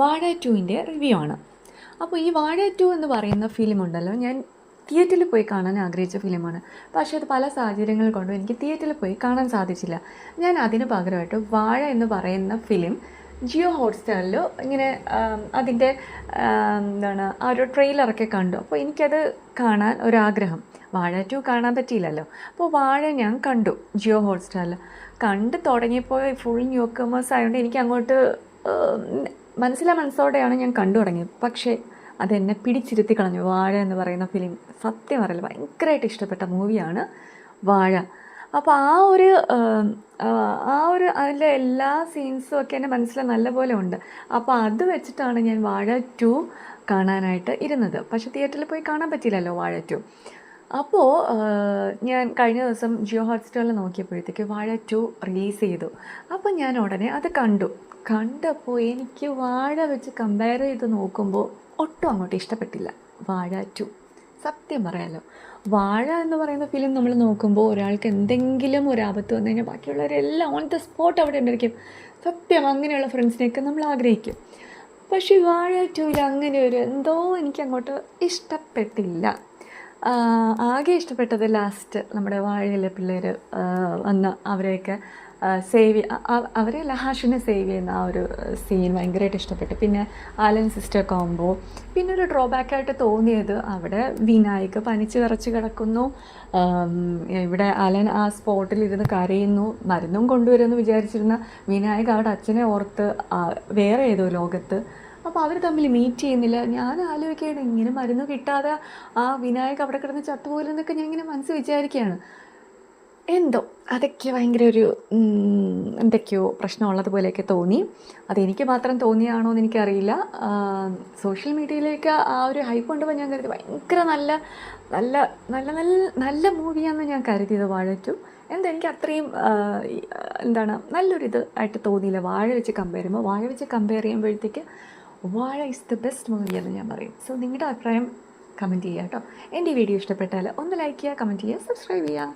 വാഴ ടുവിൻ്റെ റിവ്യൂ ആണ്. അപ്പോൾ ഈ വാഴ ടു എന്ന് പറയുന്ന ഫിലിം ഉണ്ടല്ലോ, ഞാൻ തിയേറ്ററിൽ പോയി കാണാൻ ആഗ്രഹിച്ച ഫിലിമാണ്. പക്ഷേ അത് പല സാഹചര്യങ്ങൾ കൊണ്ടും എനിക്ക് തിയേറ്ററിൽ പോയി കാണാൻ സാധിച്ചില്ല. ഞാൻ അതിന് പകരമായിട്ട് വാഴ എന്ന് പറയുന്ന ഫിലിം ജിയോ ഹോട്ട്സ്റ്റാറിൽ ഇങ്ങനെ അതിൻ്റെ ആ ഒരു ട്രെയിലറൊക്കെ കണ്ടു. അപ്പോൾ എനിക്കത് കാണാൻ ഒരാഗ്രഹം. വാഴ ടു കാണാൻ പറ്റിയില്ലല്ലോ. അപ്പോൾ വാഴ ഞാൻ കണ്ടു ജിയോ ഹോട്ട്സ്റ്റാറിൽ. കണ്ട് തുടങ്ങിയപ്പോൾ ഫുൾ ന്യൂ കമേഴ്സ് ആയതുകൊണ്ട് എനിക്ക് അങ്ങോട്ട് മനസ്സോടെയാണ് ഞാൻ കണ്ടു തുടങ്ങിയത്. പക്ഷേ അതെന്നെ പിടിച്ചിരുത്തി കളഞ്ഞു. വാഴ എന്ന് പറയുന്ന ഫിലിം സത്യം പറയില്ല, ഭയങ്കരമായിട്ട് ഇഷ്ടപ്പെട്ട മൂവിയാണ് വാഴ. അപ്പോൾ അതിലെ എല്ലാ സീൻസും ഒക്കെ എൻ്റെ മനസ്സിൽ നല്ലപോലെ ഉണ്ട്. അപ്പോൾ അത് വെച്ചിട്ടാണ് ഞാൻ വാഴ ടു കാണാനായിട്ട് ഇരുന്നത്. പക്ഷേ തിയേറ്ററിൽ പോയി കാണാൻ പറ്റിയില്ലല്ലോ വാഴ ടു. അപ്പോൾ ഞാൻ കഴിഞ്ഞ ദിവസം ജിയോ ഹോട്ട്സ്റ്റാറിൽ നോക്കിയപ്പോഴത്തേക്ക് വാഴ ടു റിലീസ് ചെയ്തു. അപ്പോൾ ഞാൻ ഉടനെ അത് കണ്ടപ്പോൾ എനിക്ക് വാഴ വെച്ച് കമ്പയർ ചെയ്ത് നോക്കുമ്പോൾ ഒട്ടും അങ്ങോട്ട് ഇഷ്ടപ്പെട്ടില്ല വാഴ ടു. സത്യം പറയാമല്ലോ, വാഴ എന്ന് പറയുന്ന ഫിലിം നമ്മൾ നോക്കുമ്പോൾ ഒരാൾക്ക് എന്തെങ്കിലും ഒരു ആപത്ത് വന്നു കഴിഞ്ഞാൽ ബാക്കിയുള്ളവരെല്ലാം ഓൺ ദ സ്പോട്ട് അവിടെ ഉണ്ടായിരിക്കും. സത്യം, അങ്ങനെയുള്ള ഫ്രണ്ട്സിനെയൊക്കെ നമ്മൾ ആഗ്രഹിക്കും. പക്ഷേ വാഴ ടുവിൽ അങ്ങനെ ഒരു എന്തോ എനിക്ക് അങ്ങോട്ട് ഇഷ്ടപ്പെട്ടില്ല. ആകെ ഇഷ്ടപ്പെട്ടത് ലാസ്റ്റ് നമ്മുടെ വാഴയിലെ പിള്ളേർ വന്ന് അവരെയൊക്കെ അവരെയല്ല ഹാഷിനെ സേവ് ചെയ്യുന്ന ആ ഒരു സീൻ ഭയങ്കരമായിട്ട് ഇഷ്ടപ്പെട്ടു. പിന്നെ ആലൻ സിസ്റ്റർ കോംബോ. പിന്നെ ഒരു ഡ്രോബാക്കായിട്ട് തോന്നിയത് അവിടെ വിനായക് പനിച്ച് വിറച്ച് കിടക്കുന്നു, ഇവിടെ അലൻ ആ സ്പോട്ടിൽ ഇരുന്ന് കരയുന്നു. മരുന്നും കൊണ്ടുവരുമെന്ന് വിചാരിച്ചിരുന്ന വിനായക് അവിടെ അച്ഛനെ ഓർത്ത് വേറെ ഏതോ ലോകത്ത്. അപ്പോൾ അവർ തമ്മിൽ മീറ്റ് ചെയ്യുന്നില്ല. ഞാൻ ആലോചിക്കുകയാണ്, ഇങ്ങനെ മരുന്ന് കിട്ടാതെ ആ വിനായക് അവിടെ കിടന്ന് ചത്തുപോലെന്നൊക്കെ ഞാൻ ഇങ്ങനെ മനസ്സ് വിചാരിക്കുകയാണ്. എന്തോ അതൊക്കെ ഭയങ്കര ഒരു എന്തൊക്കെയോ പ്രശ്നമുള്ളതുപോലെയൊക്കെ തോന്നി. അതെനിക്ക് മാത്രം തോന്നിയാണോ എന്ന് എനിക്കറിയില്ല. സോഷ്യൽ മീഡിയയിലേക്ക് ആ ഒരു ഹൈപ്പ് കൊണ്ടുപോയി ഞാൻ കരുതി ഭയങ്കര നല്ല നല്ല നല്ല നല്ല നല്ല മൂവിയാണെന്ന് ഞാൻ കരുതിയത് വാഴ ടു. എന്താ എനിക്ക് അത്രയും നല്ലൊരിത് ആയിട്ട് തോന്നിയില്ല വാഴ വെച്ച് കമ്പയർ ചെയ്യുമ്പോഴത്തേക്ക് വാഴ ഈസ് ദ ബെസ്റ്റ് മൂവി എന്ന് ഞാൻ പറയും. സോ നിങ്ങളുടെ അഭിപ്രായം കമൻറ്റ് ചെയ്യുക കേട്ടോ. എൻ്റെ ഈ വീഡിയോ ഇഷ്ടപ്പെട്ടാൽ ഒന്ന് ലൈക്ക് ചെയ്യുക, കമൻറ്റ് ചെയ്യുക, സബ്സ്ക്രൈബ് ചെയ്യുക.